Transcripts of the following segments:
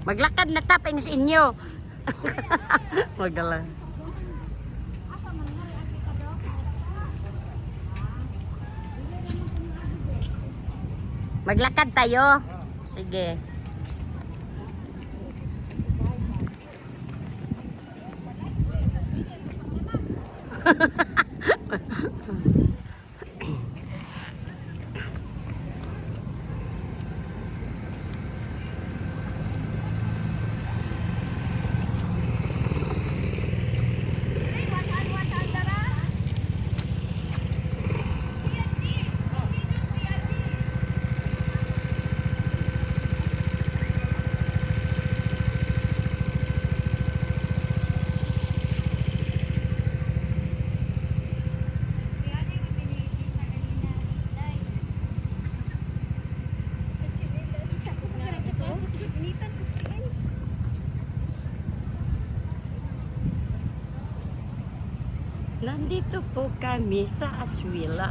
Maglakad na tapay sa inyo. Magalang. Maglakad tayo. Sige. Nandito po kami sa Aswila.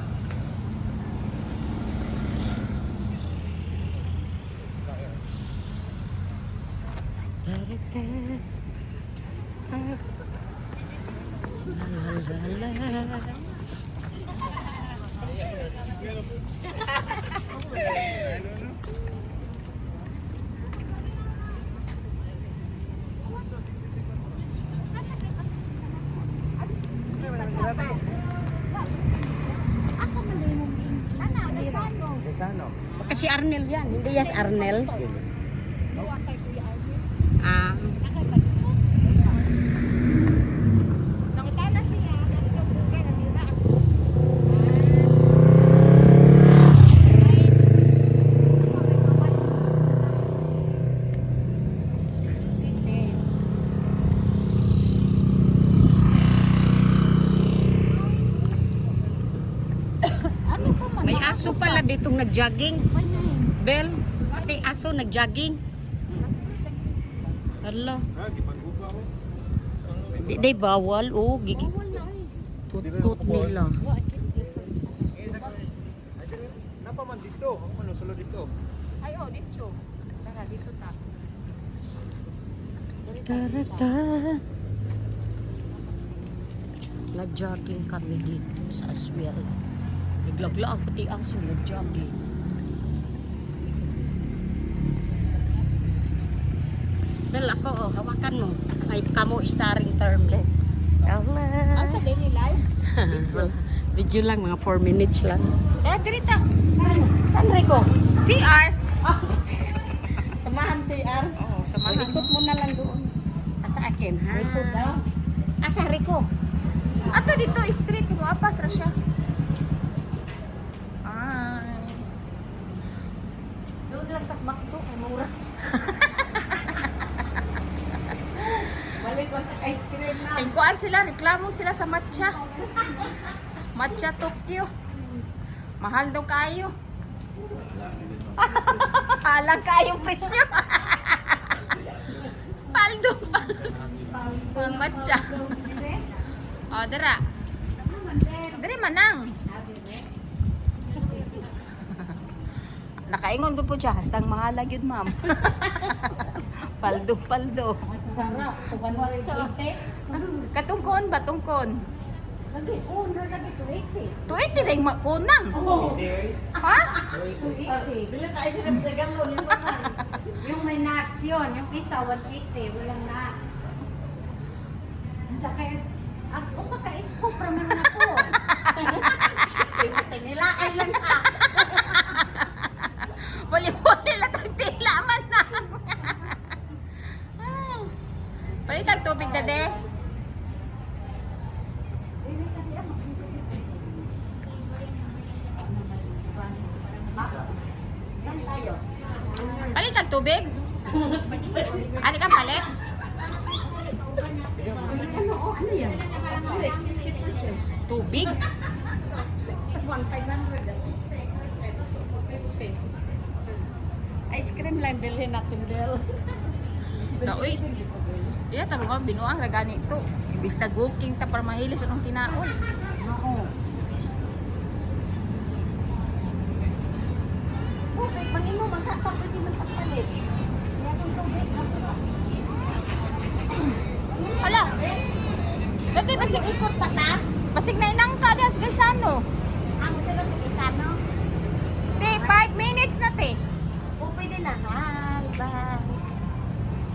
Kasi Arnel yan, hindi yan Arnel. Ah. May aso pala ditong nag-jogging. Bel, pati aso nag-jogging. Hala. Di bawal. Oh, kut-kut nila. Napa man dito? Ano solo dito? Ay, oh, dito. Tara, dito ta. Tarata. Nag-jogging kami dito sa Aswila. Naglaglaan pati aso nag-jogging. Dal ako, oh, hawakan mo. Ay, kamo starring term le. Ang sa daily life? Video lang, mga 4 minutes lang. Dirita. Saan Rico? CR. Samahan CR? Oo, samahan. Ikot mo na lang doon. Sa akin, ha? Dito daw. Asa Rico? Ato dito, street. Mo apas ra siya. Ay. Doon lang tas makto, mura. Balik lang sa ice cream na. Tingkuan sila, reklamo sila sa matcha. Matcha Tokyo. Mahal daw kayo. Halang kayong presyo. Paldo. Ang matcha. O, dara. Diri manang. Nakaingon ko po siya. Hastang mahalag yun, ma'am. Paldo. Sarap. Tugan mo rin 80. Katungkon ba? Tungkon? Lagi, owner lagi 280. 280 na yung makunang. Ha? 280. Bila tayo sila sa galon. Yung may nuts yun. Yung isa, 180. Walang nuts. Kaya, usa ka iskop raman ako. Nilaay lang ka. Puli-puli lang tagtila man na. Palitag tubig na de. Palitag tubig? Ano kang palit? Ano yan? Tubig? 1,500. Ice cream lang bilhin natin, Del. Uy. Iya, tama ko, binuang ragani ito. Ibis na cooking ta para mahilis anong kinaon. Oo. Tubig, manginom, magkakapag di magpapalit. Kaya kung tubig, ako Dati basig Ikot pa ta? basig na inangka dias guys ano.